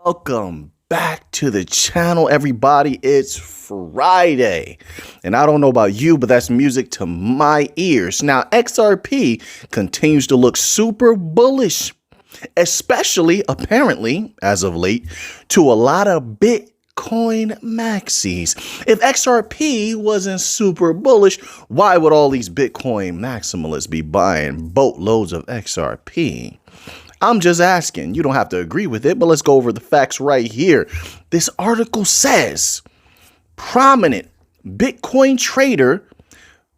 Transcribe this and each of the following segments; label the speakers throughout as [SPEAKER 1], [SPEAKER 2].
[SPEAKER 1] Welcome back to the channel, everybody. It's Friday, and I don't know about you, but that's music to my ears. Now, XRP continues to look super bullish, especially, apparently, as of late, to a lot of Bitcoin maxis. If XRP wasn't super bullish, why would all these Bitcoin maximalists be buying boatloads of XRP? I'm just asking. You don't have to agree with it, but let's go over the facts right here. This article says prominent Bitcoin trader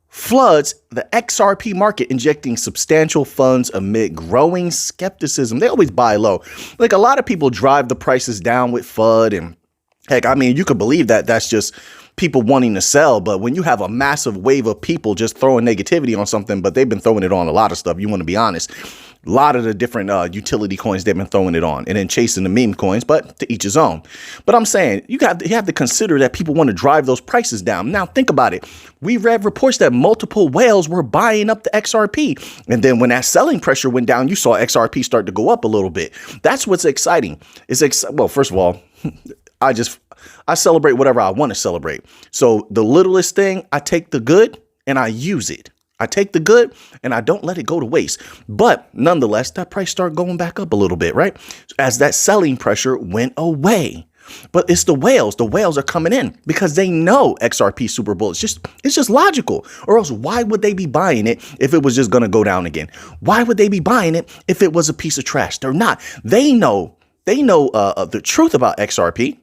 [SPEAKER 1] floods the XRP market, injecting substantial funds amid growing skepticism. They always buy low. Like, a lot of people drive the prices down with FUD, and heck, I mean, you could believe that that's just people wanting to sell. But when you have a massive wave of people just throwing negativity on something, but they've been throwing it on a lot of stuff, you want to be honest. A lot of the different utility coins, they've been throwing it on and then chasing the meme coins, but to each his own. But I'm saying you have to consider that people want to drive those prices down. Now, think about it. We read reports that multiple whales were buying up the XRP. And then when that selling pressure went down, you saw XRP start to go up a little bit. That's what's exciting. Well, first of all, I celebrate whatever I want to celebrate. So the littlest thing, I take the good and I use it. I take the good and I don't let it go to waste. But nonetheless, that price started going back up a little bit, right? As that selling pressure went away. But it's the whales. The whales are coming in because they know XRP Super Bowl. It's just logical. Or else why would they be buying it if it was just going to go down again? Why would they be buying it if it was a piece of trash? They're not. They know the truth about XRP.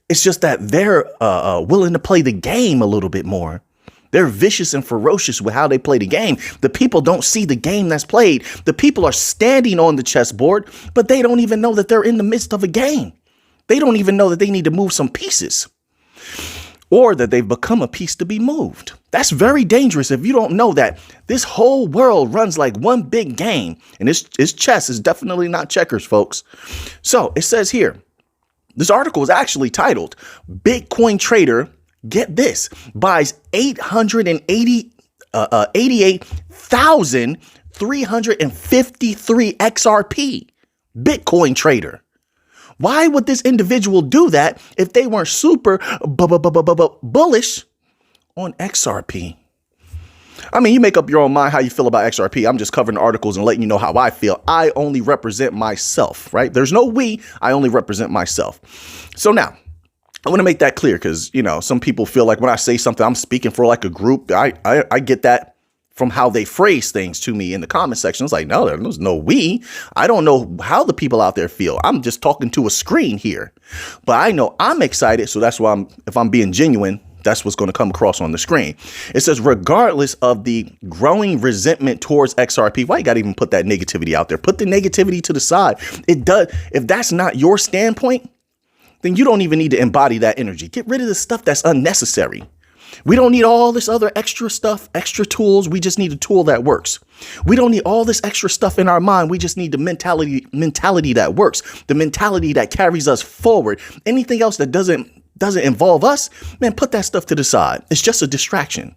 [SPEAKER 1] It's just that they're willing to play the game a little bit more. They're vicious and ferocious with how they play the game. The people don't see the game that's played. The people are standing on the chessboard, but they don't even know that they're in the midst of a game. They don't even know that they need to move some pieces or that they've become a piece to be moved. That's very dangerous if you don't know that this whole world runs like one big game. And it's chess. It's definitely not checkers, folks. So it says here, this article is actually titled Bitcoin Trader, get this, buys 88,353 XRP. Bitcoin trader. Why would this individual do that if they weren't super bullish on XRP? I mean, you make up your own mind how you feel about XRP. I'm just covering articles and letting you know how I feel. I only represent myself, right? There's no we. I only represent myself. So now, I want to make that clear because, you know, some people feel like when I say something, I'm speaking for like a group. I get that from how they phrase things to me in the comment section. It's like, no, there's no we. I don't know how the people out there feel. I'm just talking to a screen here. But I know I'm excited. So that's why if I'm being genuine, that's what's going to come across on the screen. It says, regardless of the growing resentment towards XRP, why you got to even put that negativity out there? Put the negativity to the side. It does. If that's not your standpoint, then you don't even need to embody that energy. Get rid of the stuff that's unnecessary. We don't need all this other extra stuff, extra tools. We just need a tool that works. We don't need all this extra stuff in our mind. We just need the mentality that works, the mentality that carries us forward. Anything else that doesn't involve us, man, put that stuff to the side. It's just a distraction.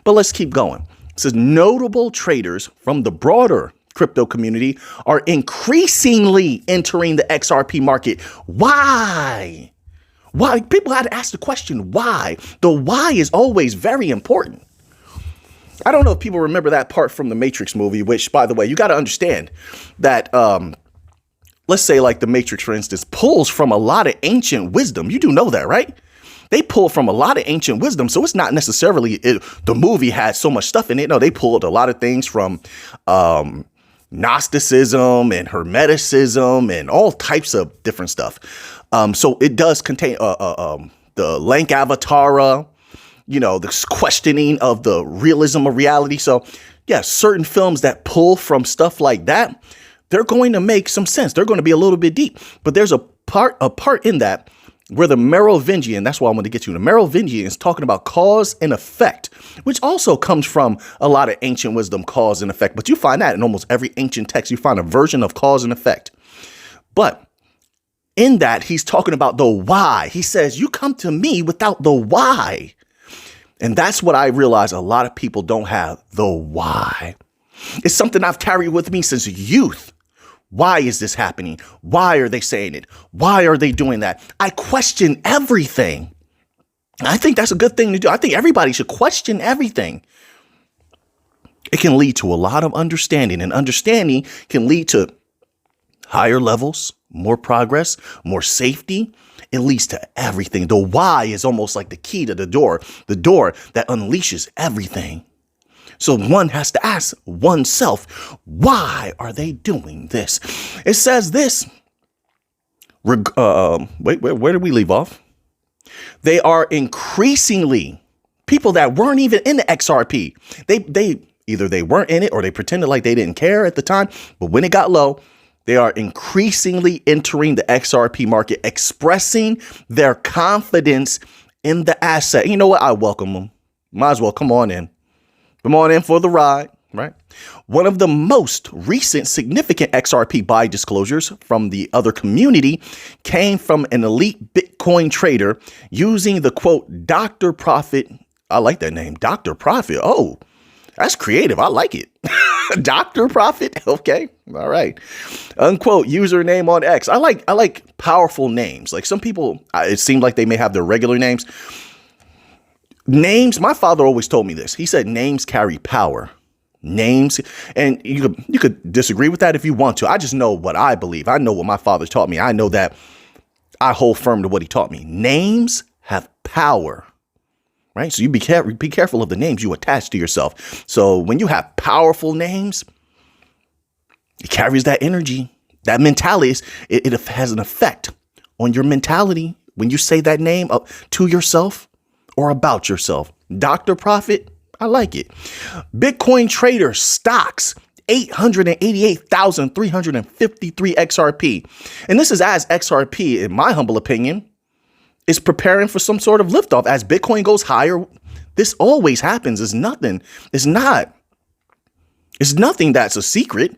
[SPEAKER 1] But let's keep going. It says notable traders from the broader crypto community are increasingly entering the XRP market. Why? Why? People had to ask the question, why? The why is always very important. I don't know if people remember that part from the Matrix movie, which, by the way, you got to understand that, let's say like the Matrix, for instance, pulls from a lot of ancient wisdom. You do know that, right? They pull from a lot of ancient wisdom. So it's not necessarily the movie had so much stuff in it. No, they pulled a lot of things from Gnosticism and Hermeticism and all types of different stuff. So it does contain the Lankavatara, you know, this questioning of the realism of reality. So yeah, certain films that pull from stuff like that, they're going to make some sense. They're going to be a little bit deep, but there's a part in that where the Merovingian, that's what I want to get to. The Merovingian is talking about cause and effect, which also comes from a lot of ancient wisdom, cause and effect. But you find that in almost every ancient text, you find a version of cause and effect. But in that, he's talking about the why. He says, you come to me without the why. And that's what I realize a lot of people don't have, the why. It's something I've carried with me since youth. Why is this happening? Why are they saying it? Why are they doing that? I question everything. I think that's a good thing to do. I think everybody should question everything. It can lead to a lot of understanding, and understanding can lead to higher levels, more progress, more safety. It leads to everything. The why is almost like the key to the door that unleashes everything. So one has to ask oneself, why are they doing this? It says this. Wait, where did we leave off? They are increasingly people that weren't even in the XRP. They either they weren't in it or they pretended like they didn't care at the time. But when it got low, they are increasingly entering the XRP market, expressing their confidence in the asset. You know what? I welcome them. Might as well come on in. Come on in for the ride, right? One of the most recent significant XRP buy disclosures from the other community came from an elite Bitcoin trader using the quote, Dr. Profit. I like that name, Dr. Profit. Oh, that's creative. I like it. Dr. Profit. Okay. All right. Unquote username on X. I like powerful names. Like some people, it seemed like they may have their regular names. Names, my father always told me this. He said names carry power. Names, and you could disagree with that if you want to. I just know what I believe. I know what my father taught me. I know that I hold firm to what he taught me. Names have power, right? So you be careful of the names you attach to yourself. So when you have powerful names, it carries that energy, that mentality. It has an effect on your mentality when you say that name up to yourself or about yourself. Dr. Profit, I like it. Bitcoin trader stocks 888,353 XRP. And this is as XRP, in my humble opinion, is preparing for some sort of liftoff. As Bitcoin goes higher, this always happens. It's nothing that's a secret.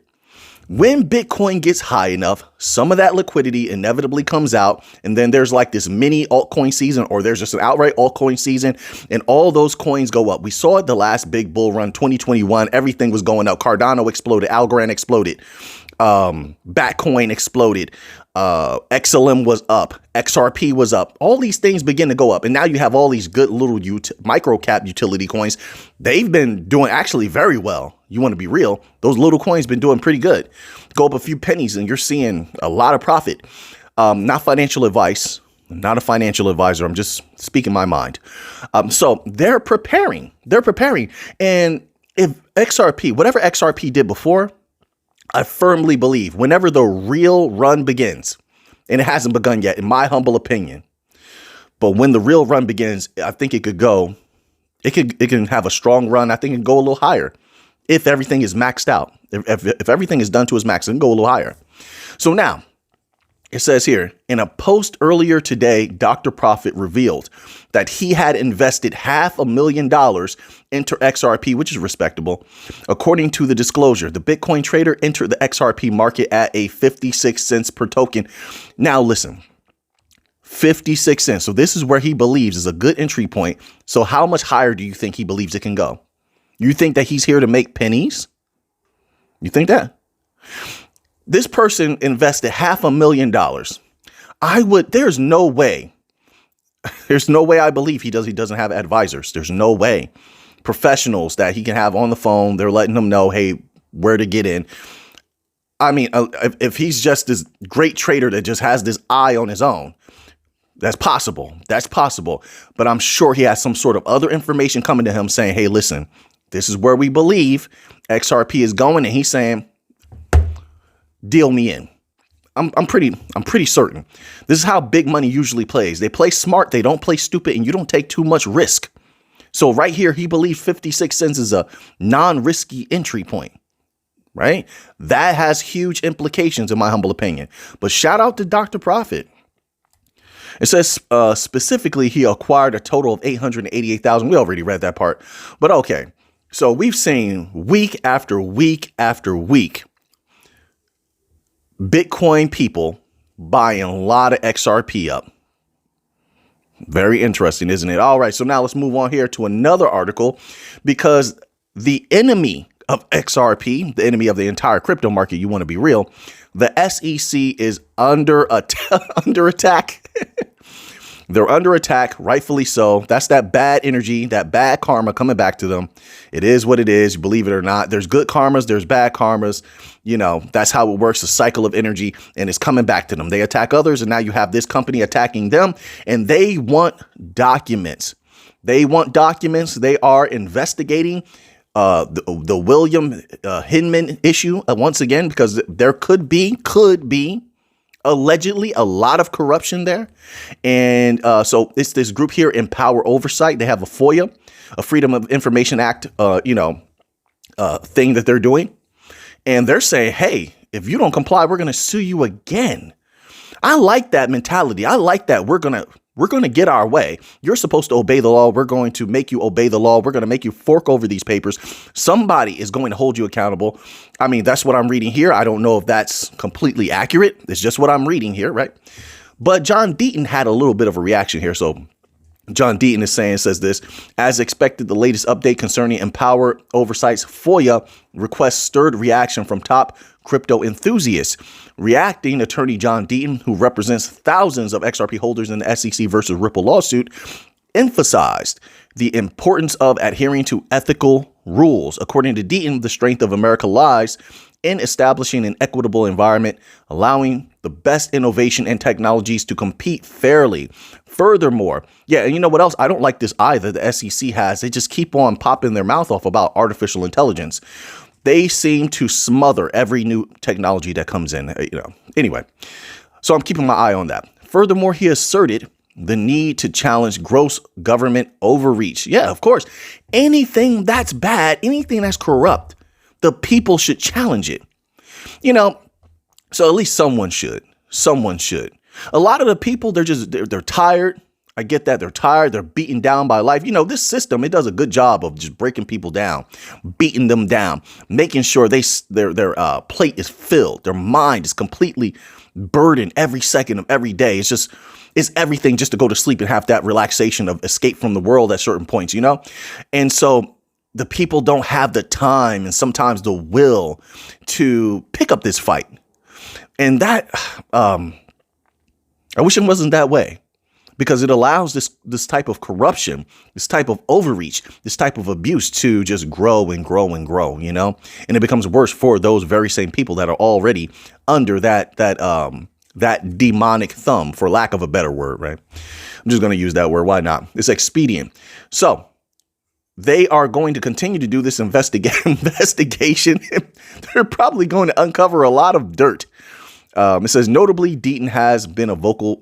[SPEAKER 1] When Bitcoin gets high enough, some of that liquidity inevitably comes out. And then there's like this mini altcoin season, or there's just an outright altcoin season, and all those coins go up. We saw it the last big bull run, 2021. Everything was going up. Cardano exploded. Algorand exploded. Batcoin exploded. XLM was up. XRP was up. All these things begin to go up. And now you have all these good little micro cap utility coins. They've been doing actually very well. You want to be real. Those little coins been doing pretty good. Go up a few pennies and you're seeing a lot of profit. Not financial advice. I'm not a financial advisor. I'm just speaking my mind. So they're preparing. And if XRP, whatever XRP did before, I firmly believe whenever the real run begins, and it hasn't begun yet, in my humble opinion, but when the real run begins, I think it can have a strong run. I think it can go a little higher if everything is maxed out. If everything is done to its max, it can go a little higher. So now, it says here, in a post earlier today, Dr. Profit revealed that he had invested $500,000 into XRP, which is respectable. According to the disclosure, the Bitcoin trader entered the XRP market at a 56 cents per token. Now, listen, 56 cents. So this is where he believes is a good entry point. So how much higher do you think he believes it can go? You think that he's here to make pennies? You think that? This person invested $500,000. There's no way I believe he doesn't have advisors. There's no way. Professionals that he can have on the phone. They're letting him know, hey, where to get in. I mean, if he's just this great trader that just has this eye on his own, that's possible. But I'm sure he has some sort of other information coming to him saying, hey, listen, this is where we believe XRP is going. And he's saying, deal me in. I'm pretty certain. This is how big money usually plays. They play smart. They don't play stupid, and you don't take too much risk. So right here, he believes 56 cents is a non-risky entry point, right? That has huge implications in my humble opinion. But shout out to Dr. Profit. It says specifically he acquired a total of 888,000. We already read that part, but okay. So we've seen week after week after week Bitcoin people buying a lot of XRP up. Very interesting, isn't it? All right. So now let's move on here to another article, because the enemy of XRP, the enemy of the entire crypto market, you want to be real, The SEC is under attack. They're under attack, rightfully so. That's that bad energy, that bad karma coming back to them. It is what it is, believe it or not. There's good karmas, there's bad karmas. You know, that's how it works, a cycle of energy, and it's coming back to them. They attack others, and now you have this company attacking them, and they want documents. They want documents. They are investigating the William Hinman issue once again, because there could be allegedly a lot of corruption there. And so it's this group here, Empower Oversight. They have a FOIA, a Freedom of Information Act, thing that they're doing. And they're saying, hey, if you don't comply, we're going to sue you again. I like that mentality. I like that. We're going to get our way. You're supposed to obey the law. We're going to make you obey the law. We're going to make you fork over these papers. Somebody is going to hold you accountable. I mean, that's what I'm reading here. I don't know if that's completely accurate. It's just what I'm reading here, right? But John Deaton had a little bit of a reaction here. So John Deaton says this: as expected, the latest update concerning Empower Oversight's FOIA request stirred reaction from top crypto enthusiasts. Reacting, attorney John Deaton, who represents thousands of XRP holders in the SEC versus Ripple lawsuit, emphasized the importance of adhering to ethical rules. According to Deaton, the strength of America lies in establishing an equitable environment, allowing the best innovation and technologies to compete fairly. Furthermore, and you know what else? I don't like this either. The SEC has. They just keep on popping their mouth off about artificial intelligence. They seem to smother every new technology that comes in, Anyway, so I'm keeping my eye on that. Furthermore, he asserted the need to challenge gross government overreach. Yeah, of course. Anything that's bad, anything that's corrupt, the people should challenge it. So at least someone should. Someone should. A lot of the people, they're tired. I get that. They're tired. They're beaten down by life. This system, it does a good job of just breaking people down, beating them down, making sure their plate is filled. Their mind is completely burdened every second of every day. It's everything just to go to sleep and have that relaxation of escape from the world at certain points, And so the people don't have the time and sometimes the will to pick up this fight. And that, I wish it wasn't that way, because it allows this type of corruption, this type of overreach, this type of abuse to just grow and grow and grow, and it becomes worse for those very same people that are already under that demonic thumb, for lack of a better word, right? I'm just going to use that word. Why not? It's expedient. So they are going to continue to do this investigation. They're probably going to uncover a lot of dirt. It says, notably, Deaton has been a vocal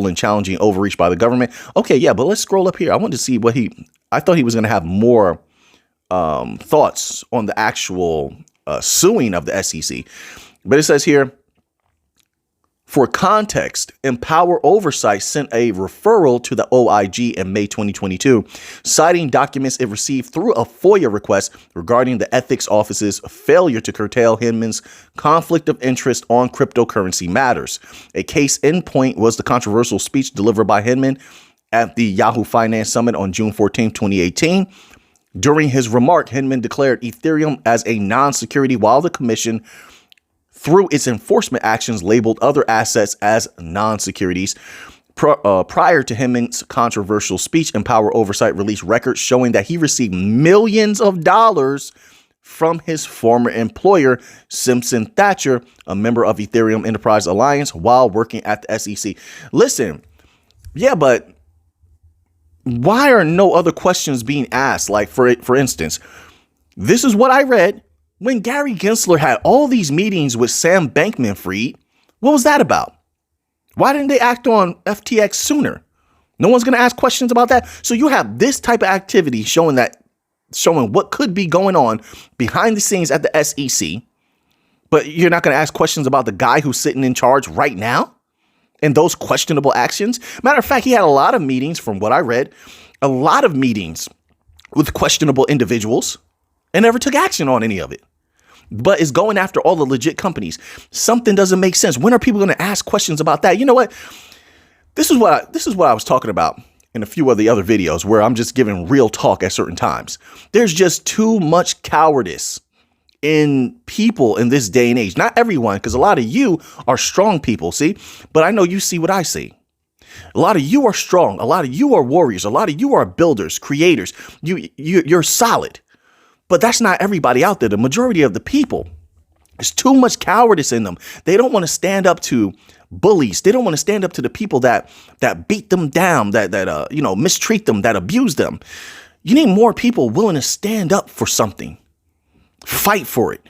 [SPEAKER 1] and challenging overreach by the government. Okay, yeah, but let's scroll up here. I wanted to see I thought he was going to have more thoughts on the actual suing of the SEC. But it says here, for context, Empower Oversight sent a referral to the OIG in May 2022, citing documents it received through a FOIA request regarding the ethics office's failure to curtail Hinman's conflict of interest on cryptocurrency matters. A case in point was the controversial speech delivered by Hinman at the Yahoo Finance Summit on June 14, 2018. During his remark, Hinman declared Ethereum as a non-security, while the commission, through its enforcement actions, labeled other assets as non-securities. Prior to Hinman's controversial speech, Empower Oversight released records showing that he received millions of dollars from his former employer, Simpson Thacher, a member of Ethereum Enterprise Alliance, while working at the SEC. Listen, yeah, but why are no other questions being asked? Like, for instance, this is what I read. When Gary Gensler had all these meetings with Sam Bankman-Fried, what was that about? Why didn't they act on FTX sooner? No one's going to ask questions about that. So you have this type of activity showing what could be going on behind the scenes at the SEC, but you're not going to ask questions about the guy who's sitting in charge right now and those questionable actions. Matter of fact, he had a lot of meetings, from what I read, a lot of meetings with questionable individuals and never took action on any of it, but is going after all the legit companies. Something doesn't make sense. When are people going to ask questions about that? You know what? This is what I was talking about in a few of the other videos, where I'm just giving real talk at certain times. There's just too much cowardice in people in this day and age. Not everyone, because a lot of you are strong people, see? But I know you see what I see. A lot of you are strong. A lot of you are warriors. A lot of you are builders, creators. You're solid. But that's not everybody out there. The majority of the people, there's too much cowardice in them. They don't want to stand up to bullies. They don't want to stand up to the people that beat them down, that mistreat them, that abuse them. You need more people willing to stand up for something. Fight for it.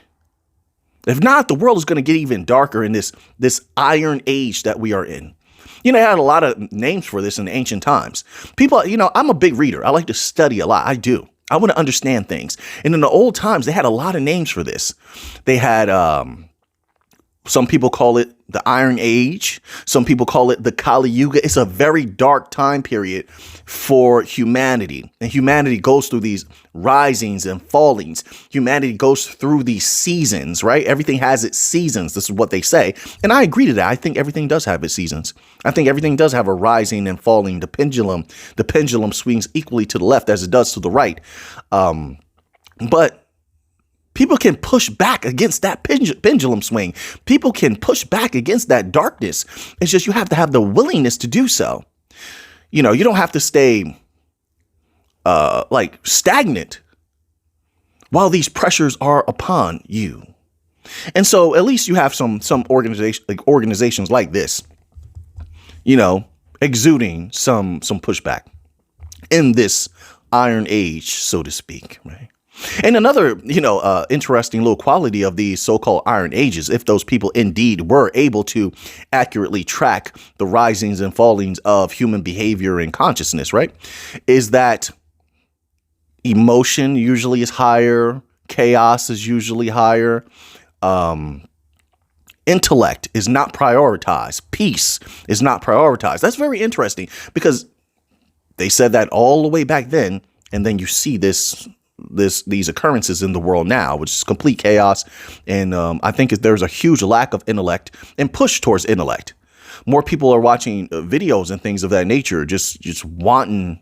[SPEAKER 1] If not, the world is going to get even darker in this iron age that we are in. They had a lot of names for this in ancient times. People, I'm a big reader. I like to study a lot. I do. I want to understand things. And in the old times, they had a lot of names for this. They had, some people call it the Iron Age. Some people call it the Kali Yuga. It's a very dark time period for humanity. And humanity goes through these risings and fallings. Humanity goes through these seasons, right? Everything has its seasons. This is what they say. And I agree to that. I think everything does have its seasons. I think everything does have a rising and falling. The pendulum swings equally to the left as it does to the right. But people can push back against that pendulum swing. People can push back against that darkness. It's just you have to have the willingness to do so. You don't have to stay stagnant while these pressures are upon you. And so at least you have some organizations like this, exuding some pushback in this iron age, so to speak, right? And another, interesting little quality of these so-called iron ages, if those people indeed were able to accurately track the risings and fallings of human behavior and consciousness, right, is that emotion usually is higher, chaos is usually higher, intellect is not prioritized, peace is not prioritized. That's very interesting because they said that all the way back then, and then you see these occurrences in the world now, which is complete chaos. And I think there's a huge lack of intellect and push towards intellect. More people are watching videos and things of that nature, just wanting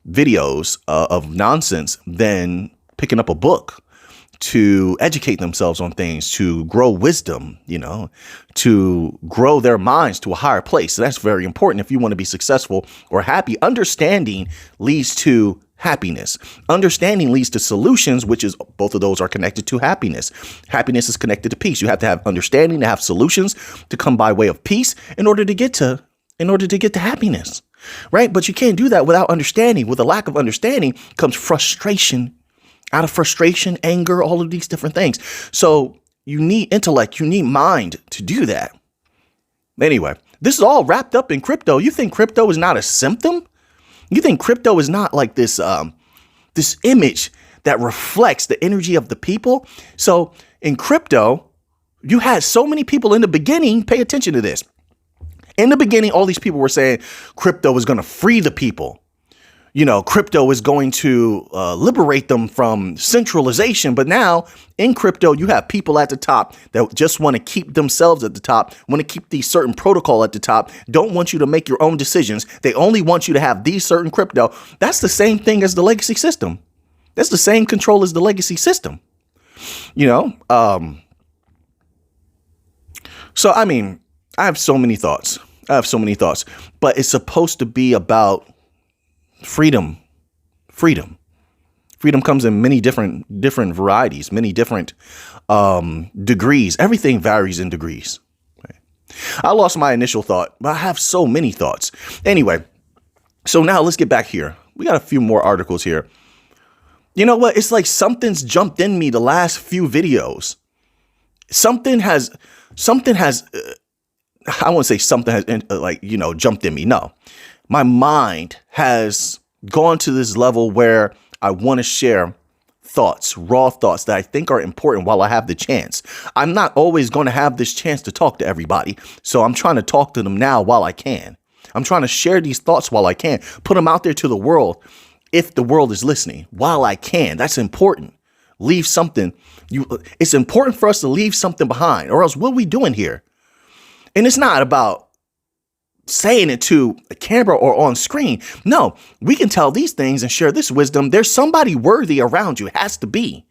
[SPEAKER 1] videos of nonsense than picking up a book to educate themselves on things, to grow wisdom, to grow their minds to a higher place. So that's very important if you want to be successful or happy. Understanding leads to happiness. Understanding leads to solutions, which is both of those are connected to happiness. Happiness is connected to peace. You have to have understanding to have solutions to come by way of peace in order to get to happiness. Right. But you can't do that without understanding. With a lack of understanding comes frustration. Out of frustration, anger, all of these different things. So you need intellect. You need mind to do that. Anyway, this is all wrapped up in crypto. You think crypto is not a symptom? You think crypto is not like this image that reflects the energy of the people? So in crypto, you had so many people in the beginning. Pay attention to this. In the beginning, all these people were saying crypto is going to free the people. Crypto is going to liberate them from centralization. But now in crypto, you have people at the top that just want to keep themselves at the top, want to keep these certain protocol at the top, don't want you to make your own decisions. They only want you to have these certain crypto. That's the same thing as the legacy system. That's the same control as the legacy system. So, I mean, I have so many thoughts, but it's supposed to be about freedom. Freedom comes in many different varieties, many different degrees. Everything varies in degrees. Right? I lost my initial thought, but I have so many thoughts. Anyway, so now let's get back here. We got a few more articles here. You know what? It's like something's jumped in me the last few videos. Something has, I won't say something has jumped in me. No. My mind has gone to this level where I want to share thoughts, raw thoughts that I think are important while I have the chance. I'm not always going to have this chance to talk to everybody. So I'm trying to talk to them now while I can. I'm trying to share these thoughts while I can, put them out there to the world. If the world is listening while I can, that's important. Leave something. It's important for us to leave something behind, or else what are we doing here? And it's not about saying it to a camera or on screen. No, we can tell these things and share this wisdom. There's somebody worthy around you. It has to be.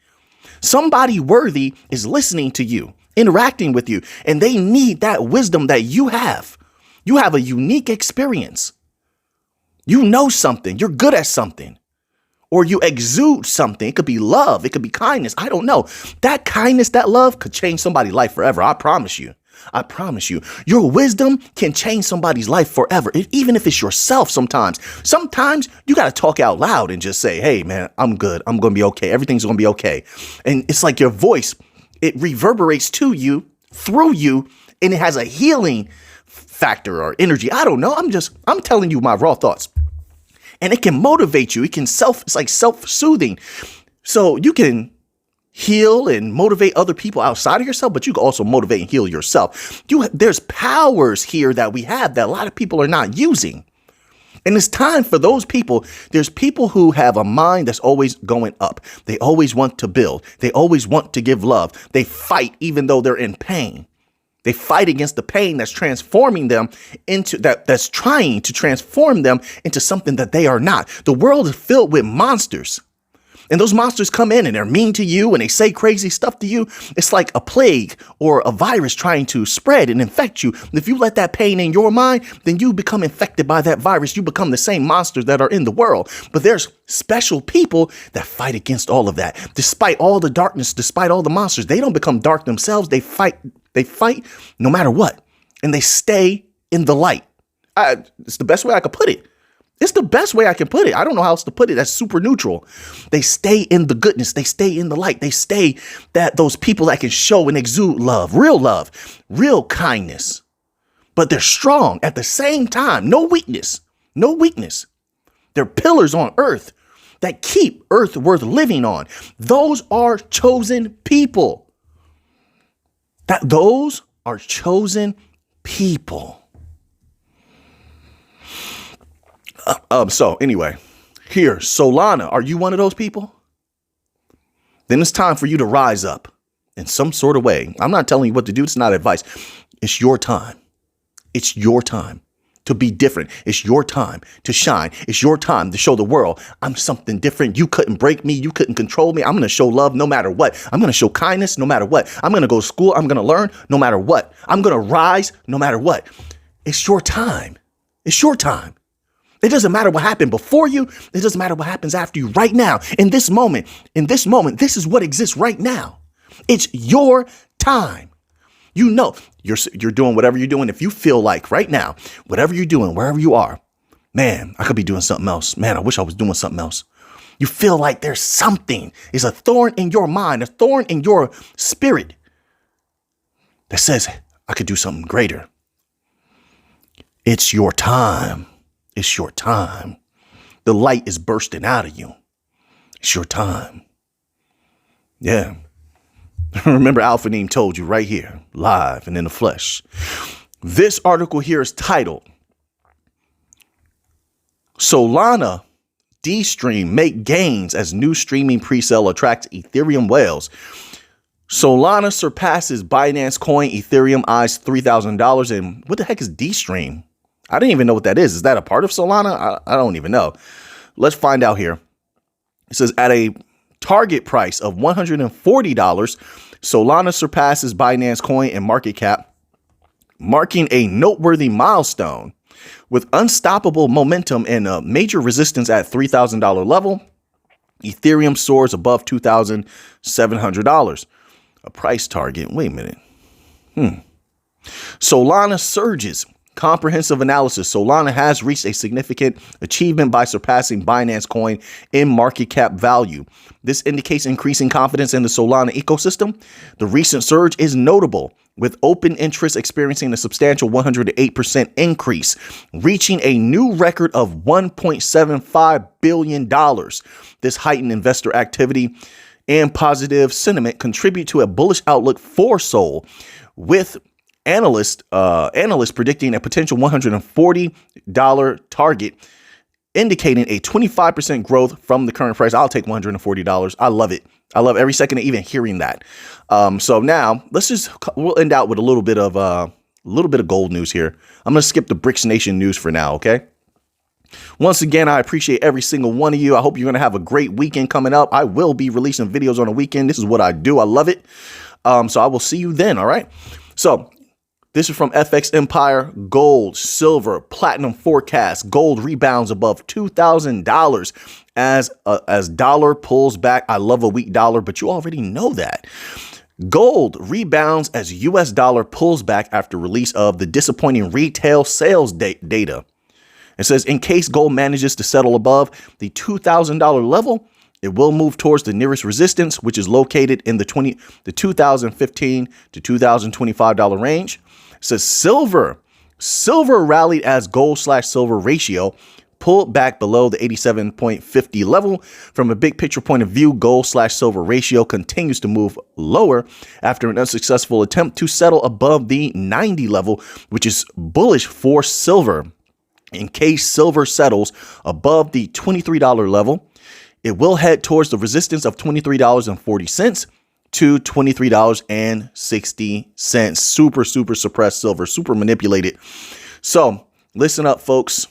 [SPEAKER 1] Somebody worthy is listening to you, interacting with you, and they need that wisdom that you have. You have a unique experience. You know something. You're good at something. Or you exude something. It could be love. It could be kindness. I don't know. That kindness, that love could change somebody's life forever. I promise you. I promise you. Your wisdom can change somebody's life forever. Even if it's yourself sometimes. Sometimes you got to talk out loud and just say, hey, man, I'm good. I'm going to be okay. Everything's going to be okay. And it's like your voice, it reverberates to you, through you, and it has a healing factor or energy. I don't know. I'm telling you my raw thoughts. And it can motivate you. It's like self-soothing. So you can heal and motivate other people outside of yourself, but you can also motivate and heal yourself. There's powers here that we have that a lot of people are not using. And it's time for those people. There's people who have a mind that's always going up. They always want to build. They always want to give love. They fight even though they're in pain. They fight against the pain that's transforming them into that's trying to transform them into something that they are not. The world is filled with monsters. And those monsters come in and they're mean to you and they say crazy stuff to you. It's like a plague or a virus trying to spread and infect you. And if you let that pain in your mind, then you become infected by that virus. You become the same monsters that are in the world. But there's special people that fight against all of that. Despite all the darkness, despite all the monsters, they don't become dark themselves. They fight no matter what. And they stay in the light. It's the best way I could put it. It's the best way I can put it. I don't know how else to put it. That's super neutral. They stay in the goodness. They stay in the light. They stay those people that can show and exude love, real kindness. But they're strong at the same time. No weakness. They're pillars on earth that keep earth worth living on. Those are chosen people. Those are chosen people. So anyway, here, Solana, are you one of those people? Then it's time for you to rise up in some sort of way. I'm not telling you what to do. It's not advice. It's your time. It's your time to be different. It's your time to shine. It's your time to show the world I'm something different. You couldn't break me. You couldn't control me. I'm going to show love no matter what. I'm going to show kindness no matter what. I'm going to go to school. I'm going to learn no matter what. I'm going to rise no matter what. It's your time. It's your time. It doesn't matter what happened before you. It doesn't matter what happens after you right now. In this moment, this is what exists right now. It's your time. You know, you're doing whatever you're doing. If you feel like right now, whatever you're doing, wherever you are, man, I could be doing something else. Man, I wish I was doing something else. You feel like there's something. It's a thorn in your mind, a thorn in your spirit that says, I could do something greater. It's your time. It's your time. The light is bursting out of you. It's your time. Yeah. Remember, Alpha Neem told you right here, live and in the flesh. This article here is titled, Solana D-Stream Make Gains as New Streaming Presale Attracts Ethereum Whales. Solana surpasses Binance Coin, Ethereum eyes $3,000. And what the heck is D-Stream? I didn't even know what that is. Is that a part of Solana? I don't even know. Let's find out here. It says at a target price of $140, Solana surpasses Binance Coin and market cap, marking a noteworthy milestone. With unstoppable momentum and a major resistance at $3,000 level, Ethereum soars above $2,700. A price target. Wait a minute. Solana surges. Comprehensive analysis. Solana has reached a significant achievement by surpassing Binance Coin in market cap value. This indicates increasing confidence in the Solana ecosystem. The recent surge is notable, with open interest experiencing a substantial 108% increase, reaching a new record of $1.75 billion. This heightened investor activity and positive sentiment contribute to a bullish outlook for Sol, with analysts predicting a potential $140 target, indicating a 25% growth from the current price. I'll take $140. I love it. I love every second of even hearing that. So now we'll end out with a little bit of gold news here. I'm going to skip the BRICS Nation news for now. Okay. Once again, I appreciate every single one of you. I hope you're going to have a great weekend coming up. I will be releasing videos on the weekend. This is what I do. I love it. So I will see you then. All right. So this is from FX Empire. Gold, silver, platinum forecast. Gold rebounds above $2,000 as dollar pulls back. I love a weak dollar, but you already know that. Gold rebounds as US dollar pulls back after release of the disappointing retail sales data. It says in case gold manages to settle above the $2,000 level, it will move towards the nearest resistance, which is located in the $2015 to $2,025 range. It says silver rallied as gold/silver ratio pulled back below the 87.50 level. From a big picture point of view, gold/silver ratio continues to move lower after an unsuccessful attempt to settle above the 90 level, which is bullish for silver. In case silver settles above the $23 level, it will head towards the resistance of $23.40 to $23.60. Super suppressed silver, super manipulated. So listen up, folks.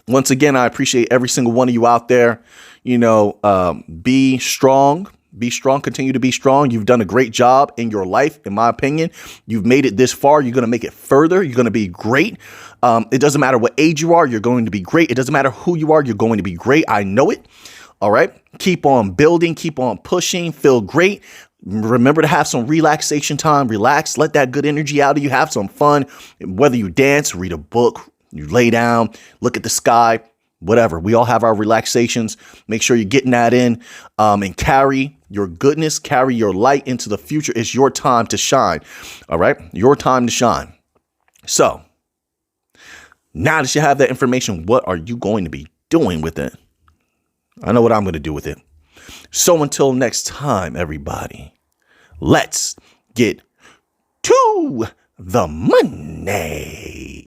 [SPEAKER 1] Once again, I appreciate every single one of you out there. You know, be strong. Be strong. Continue to be strong. You've done a great job in your life, in my opinion. You've made it this far. You're going to make it further. You're going to be great. It doesn't matter what age you are. You're going to be great. It doesn't matter who you are. You're going to be great. I know it. All right. Keep on building. Keep on pushing. Feel great. Remember to have some relaxation time. Relax. Let that good energy out of you. Have some fun. Whether you dance, read a book, you lay down, look at the sky, whatever. We all have our relaxations. Make sure you're getting that in and carry your goodness, carry your light into the future. It's your time to shine. All right. Your time to shine. So now that you have that information, what are you going to be doing with it? I know what I'm going to do with it. So until next time, everybody, let's get to the money.